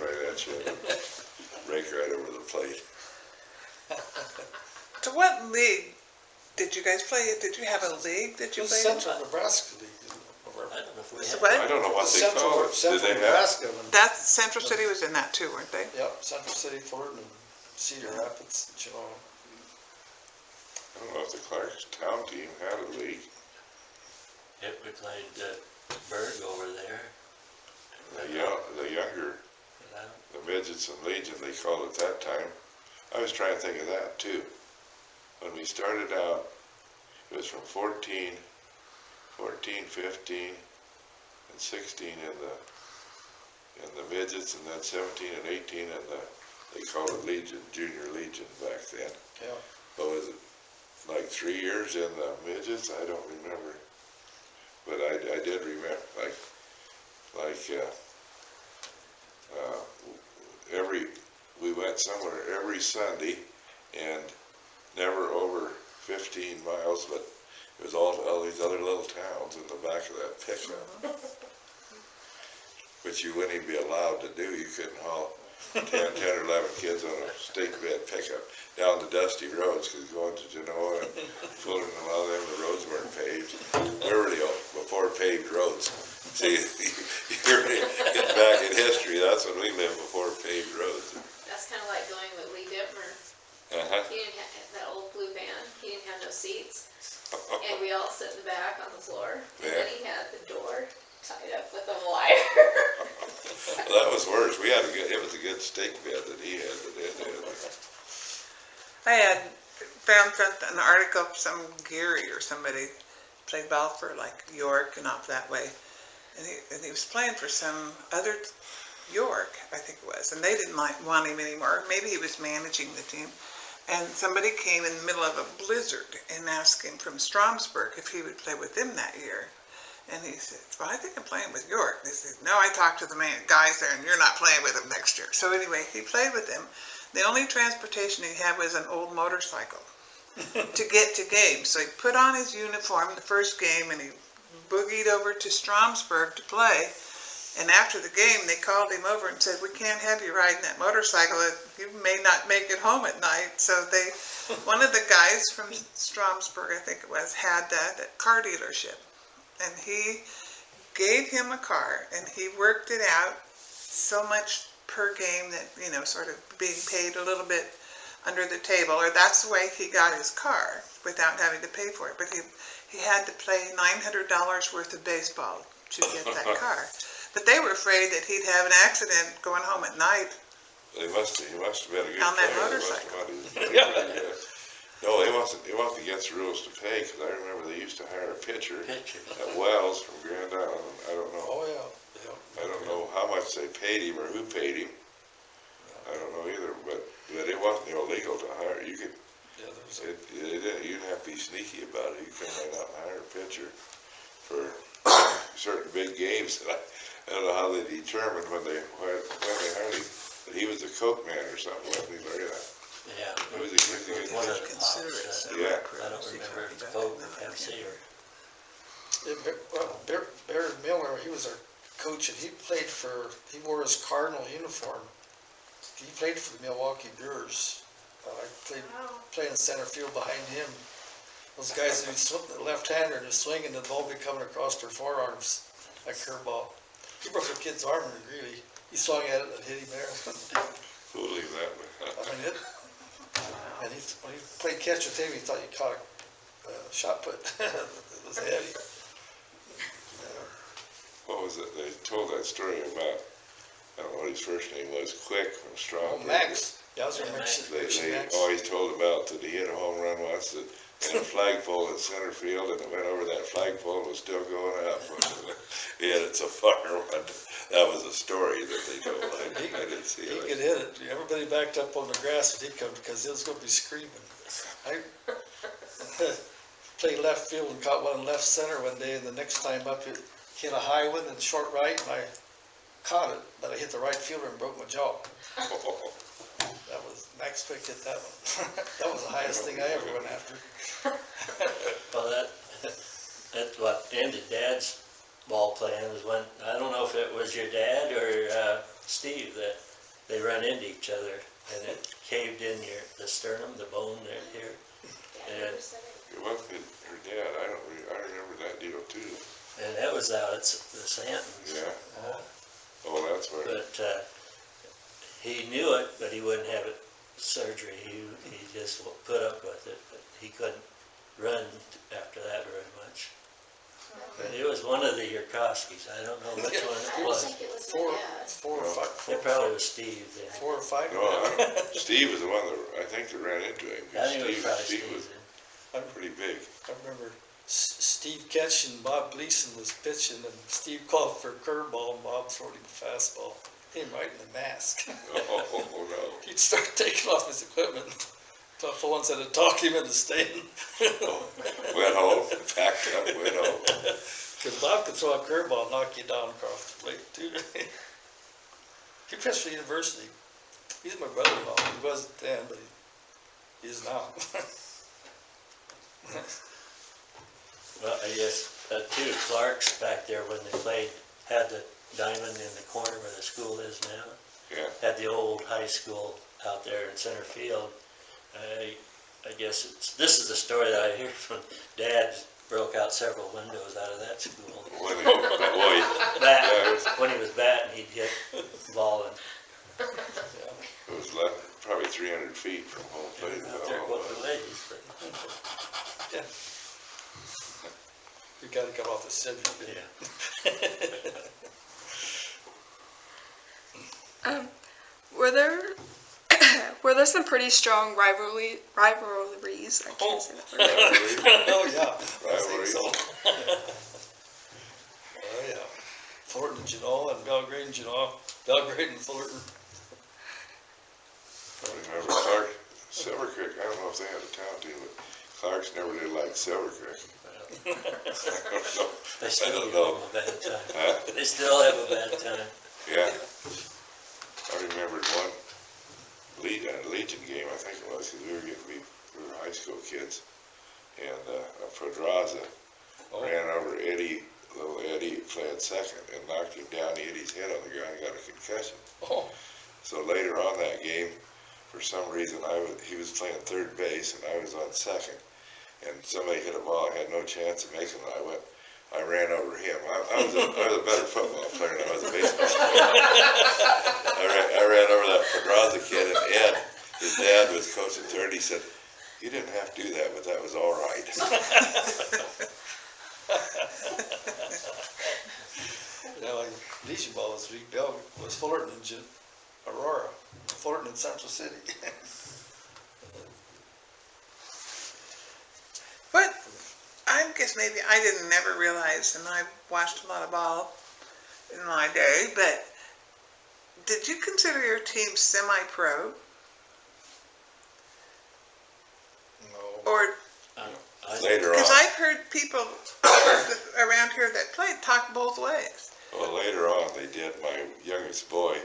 right at you and rake right over the plate. So what league did you guys play? Did you have a league that you played in? Central Nebraska League. I don't know if we So had. I don't know what they call it. Did Central they have? Nebraska. That Central City was in that too, weren't they? Yep, Central City, Thornton, and Cedar Rapids, and Chihuahua. I don't know if the Clarkstown team had a league. Yep, we played Berg over there. The younger, the midgets and legion, they called it that time. I was trying to think of that too. When we started out, it was from 14, 15, and 16 in the midgets, and then 17 and 18 in they called it Legion, Junior Legion back then. Yeah. But was it like 3 years in the midgets? I don't remember. But I did remember, we went somewhere every Sunday, and never over 15 miles, but it was all these other little towns in the back of that pickup. Which you wouldn't even be allowed to do. You couldn't haul 10 or 11 kids on a stake bed pickup down the dusty roads, because going to Genoa and Fullerton and a lot of them, the roads weren't paved. We were before paved roads. See, you're getting back in history, that's when we lived, before paved roads. That's kind of like going with Lee Dittmer. He didn't have that old blue van. He didn't have no seats, and we all sit in the back on the floor. And then he had the door tied up with a wire. Well, that was worse. It was a good stake bed that he had. I had found an article of some Geary or somebody played ball for like York and off that way. And he was playing for some other York, I think it was, and they didn't want him anymore. Maybe he was managing the team. And somebody came in the middle of a blizzard and asked him from Stromsburg if he would play with them that year. And he said, well, I think I'm playing with York. They said, no, I talked to the guys there, and you're not playing with them next year. So anyway, he played with them. The only transportation he had was an old motorcycle to get to games. So he put on his uniform the first game, and he boogied over to Stromsburg to play. And after the game, they called him over and said, we can't have you riding that motorcycle. You may not make it home at night. So one of the guys from Stromsburg, I think it was, had that car dealership. And he gave him a car, and he worked it out so much per game that, sort of being paid a little bit under the table, or that's the way he got his car without having to pay for it. But he had to play $900 worth of baseball to get that car. But they were afraid that he'd have an accident going home at night. He must have been a good on that player. motorcycle. No, it wasn't against the rules to pay, because I remember they used to hire a pitcher at Wells from Grand Island. I don't know. Oh, yeah. I don't know how much they paid him or who paid him. I don't know either, but it wasn't illegal to hire. You could. You didn't have to be sneaky about it. You could run out and hire a pitcher for certain big games. I don't know how they determined when they hired him, but he was a coke man or something, wasn't he? Look at that. Yeah. He was a good One of pitcher. the pops, Yeah. I don't remember if it's Coke or Pepsi or. Barry Miller, he was our coach, and he wore his Cardinal uniform. He played for the Milwaukee Brewers. I played in center field behind him. Those guys who left-hander and just swinging, the ball be coming across their forearms like curveball. He broke a kid's arm in Greeley. He swung at it and hit him there. Believe that. And when he played catch with him, he thought he caught a shot put. It was heavy. What was it? They told that story about, I don't know what his first name was, Quick from Strong. Oh, Max. Yeah, I was going to mention They Max. always told about that he hit a home run once that in a flagpole in center field, and it went over that flagpole and was still going up. He hit it so far. That was a story that they told. I didn't see it. He could hit it. Everybody backed up on the grass when he come because he was going to be screaming. I played left field and caught one in left center one day, and the next time up it hit a high one and short right, and I caught it, but I hit the right fielder and broke my jaw. That was Max Quick hit that one. That was the highest thing I ever went after. Well, that's what ended Dad's ball playing, was when, I don't know if it was your dad or Steve that they run into each other and it caved in the sternum, the bone there here. Yeah, And, It wasn't her dad, I remember that deal too. and that was out at the Santons. Yeah. Oh, that's where, But he knew it, but he wouldn't have it surgery. He just put up with it. But he couldn't run after that very much. But it was one of the Yurkowskis. I don't know which one I it don't was. think it was Four, my dad. four or five, It probably was Steve then. 4 or 5. no, Steve was the one that, I think that ran into him. 'Cause I think it was probably Steve Steve was then. pretty big. I remember Steve catching, Bob Gleason was pitching, and Steve called for a curveball, and Bob throwed him a fastball. Him right in the mask. Oh, no. He'd start taking off his equipment. Tough ones had to talk him into staying. Went home, packed up, went home. Because Bob could throw a curveball and knock you down across the plate, too. He pitched for the university. He's my brother-in-law. He wasn't then, but he is now. Well, I guess too, Clark's back there when they played, had the diamond in the corner where the school is now. Yeah. Had the old high school out there in center field. I guess this is the story that I hear from Dad. Broke out several windows out of that school. When he was batting, he'd hit the ball and It was probably 300 feet from home plate. out there with the ladies. Yeah. You gotta come off the subject, didn't you? Yeah. Were there some pretty strong rivalries? I can't say that word. Oh, yeah. I think Rivalry. so. Oh, yeah. Fullerton and Genoa and Belgrade and Genoa. Belgrade and Fullerton. I remember Clark, Silver Creek, I don't know if they had a town team, but Clark's never did like Silver Creek. I They still don't give know. them a bad time. Huh? They still have a bad time. Yeah. I remembered one Legion game, I think it was, because we were high school kids. And Pedraza ran over little Eddie playing second and knocked him down. He hit his head on the ground and got a concussion. Oh, So later on that game, for some reason, he was playing third base and I was on second. And somebody hit a ball. I had no chance of making it. I ran over him. I was a better football player than I was a baseball player. I ran over that Pedraza kid, and Ed, his dad was coaching third. He said, "You didn't have to do that, but that was all right." yeah, like Legion ball was Fullerton and Aurora. Fullerton in Central City. What, I guess maybe I didn't never realize, and I watched a lot of ball in my day, but did you consider your team semi-pro? No. Or, Later because on, I've heard people around here that played talk both ways. well, later on they did. My youngest boy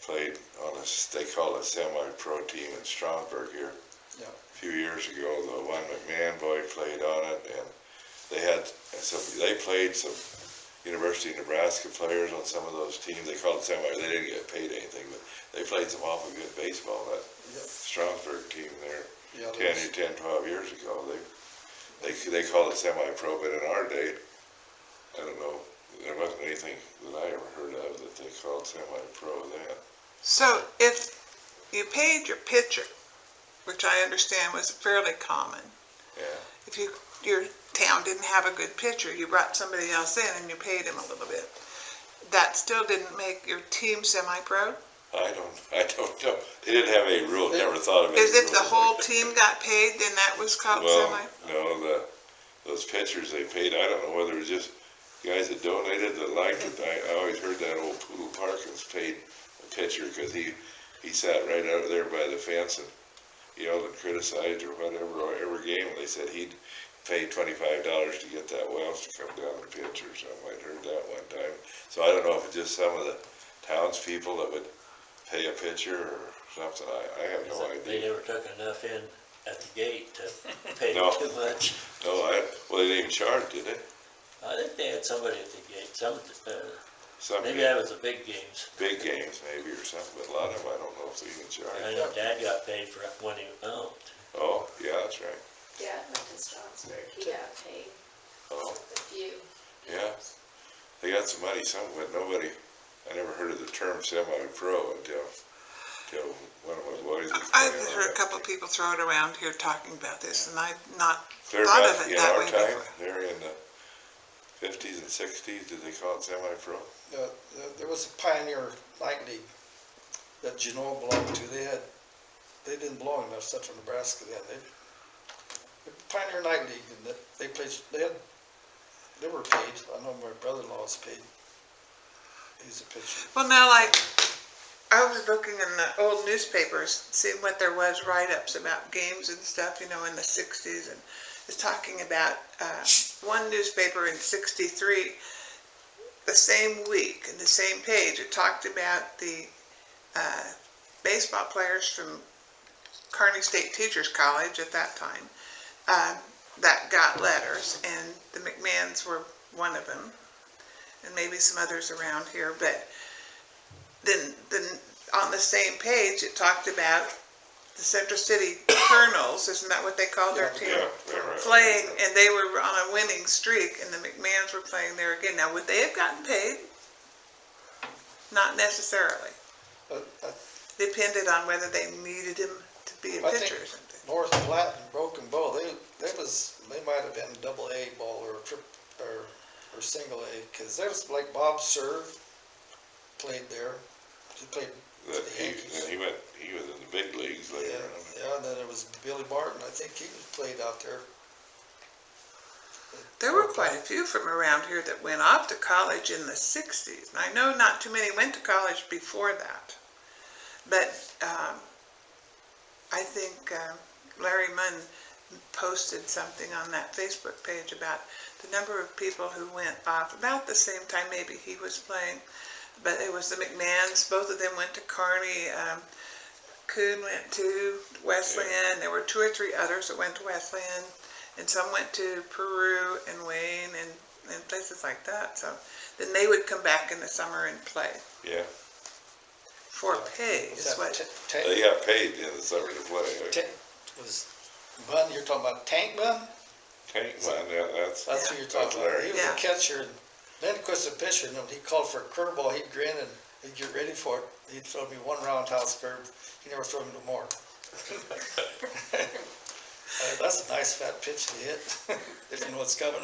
played on they call it a semi-pro team in Strasburg here. Yeah. A few years ago, the one McMahon boy played on it, and they played some University of Nebraska players on some of those teams. They called it semi. They didn't get paid anything, but they played some awful good baseball. That Strasburg team there, Yeah, 12 years ago, they called it semi-pro, but in our day, I don't know, there wasn't anything that I ever heard of that they called semi-pro then. So if you paid your pitcher, which I understand was fairly common, Yeah. if your town didn't have a good pitcher, you brought somebody else in and you paid him a little bit. That still didn't make your team semi-pro? I don't know. They didn't have any rule. Never thought of it. As if the whole team got paid, then that was called Well, semi? no, those pitchers they paid, I don't know whether it was just guys that donated that liked it. I always heard that old Poodle Parkins paid a pitcher because he sat right out there by the fence and yelled and criticized or whatever every game. And they said he'd pay $25 to get that Welsh to come down and pitch or something. I'd heard that one time. So I don't know if it's just some of the townspeople that would pay a pitcher or something. I have no They idea. never took enough in at the gate to pay No. too much. No, they didn't even charge, did they? I think they had somebody at the gate. some Maybe that was the big games. big games maybe or something, but a lot of them I don't know if they even charge. I know Dad got paid for when he owned. Oh, yeah, that's right. Dad went to Strasburg, he got paid Oh, a few. yeah. They got some money, some, but nobody, I never heard of the term semi-pro until one of my boys was I've playing on heard a that couple of team. people throw it around here talking about this, and I've not They're thought not, of it in that our way time, before. they're in the 50s and 60s, did they call it semi-pro? There was a Pioneer Night League that Genoa belonged to. They didn't belong in Central Nebraska then. The Pioneer Night League, and they were paid. I know my brother-in-law was paid. He's a pitcher. Well, now, like, I was looking in the old newspapers, seeing what there was write-ups about games and stuff, you know, in the 60s, and it's talking about one newspaper in 63, the same week, in the same page, it talked about the baseball players from Kearney State Teachers College at that time that got letters, and the McMahons were one of them, and maybe some others around here, but then on the same page, it talked about the Central City Colonels, isn't that what they called their team? Yeah, right. Playing, and they were on a winning streak, and the McMahons were playing there again. Now, would they have gotten paid? Not necessarily. Depended on whether they needed him to be a I pitcher think or something. North Platte and Broken Bow, they might have been AA ball or single A, because there was like Bob Serve played there. He played for the Yankees. He was in the big leagues later on. Yeah, and then there was Billy Martin. I think he played out there. There were quite a few from around here that went off to college in the 60s. And I know not too many went to college before that. But I think Larry Munn posted something on that Facebook page about the number of people who went off about the same time maybe he was playing. But it was the McMahons. Both of them went to Kearney. Kuhn went to Wesleyan. There were 2 or 3 others that went to Wesleyan. And some went to Peru and Wayne and places like that. So then they would come back in the summer and play. Yeah, For pay Was is that what. they got paid in the summer to play. Was Bun, you're talking about Tank Bun? Tank man, yeah, that's That's who you're talking about. He was Yeah. a catcher, and then of course a pitcher, and when he called for a curveball, he'd grin and he'd get ready for it. He'd throw me one roundhouse curve. He never threw me no more. That's a nice fat pitch to hit, if you know what's coming.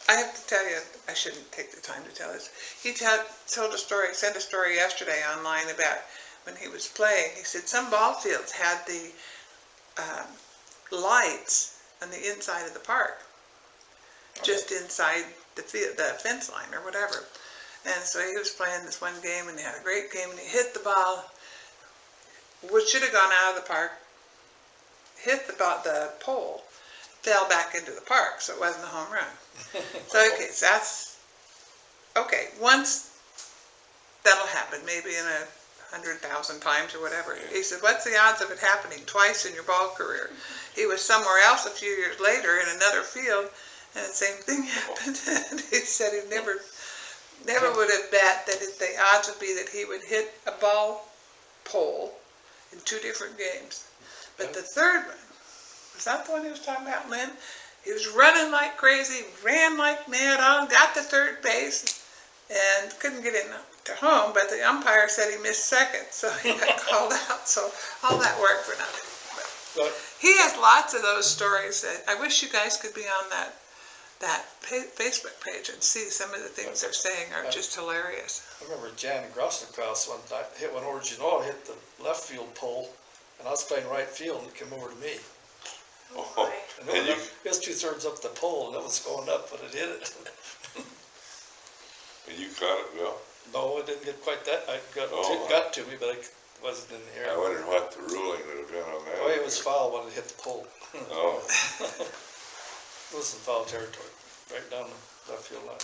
I have to tell you, I shouldn't take the time to tell this. He told a story, sent a story yesterday online about when he was playing. He said some ball fields had the lights on the inside of the park, just inside the fence line or whatever. And so he was playing this one game, and he had a great game, and he hit the ball, which should have gone out of the park, hit the pole, fell back into the park, so it wasn't a home run. So okay, so that's okay. Once that'll happen, maybe in 100,000 times or whatever. He said, "What's the odds of it happening twice in your ball career?" He was somewhere else a few years later in another field, and the same thing happened. And he said he never would have bet that the odds would be that he would hit a ball pole in 2 different games. But the third one, was that the one he was talking about, Lynn? He was running like crazy, ran like mad on, got to third base, and couldn't get in to home, but the umpire said he missed second, so he got called out, so all that worked for nothing. But he has lots of those stories that I wish you guys could be on that Facebook page and see some of the things they're saying are just hilarious. I remember Jan Grossenkraus one time hit one over Genoa, hit the left field pole, and I was playing right field, and it came over to me. Oh, And it was 2/3 up the pole, and it was going up, but it hit it. and you caught it, Bill? No, it didn't get quite that. It Oh. got to me, but it wasn't in the air. I wondered what the ruling would have been on that. Oh, it was foul when it hit the pole. Oh, It was in foul territory, right down the left field line.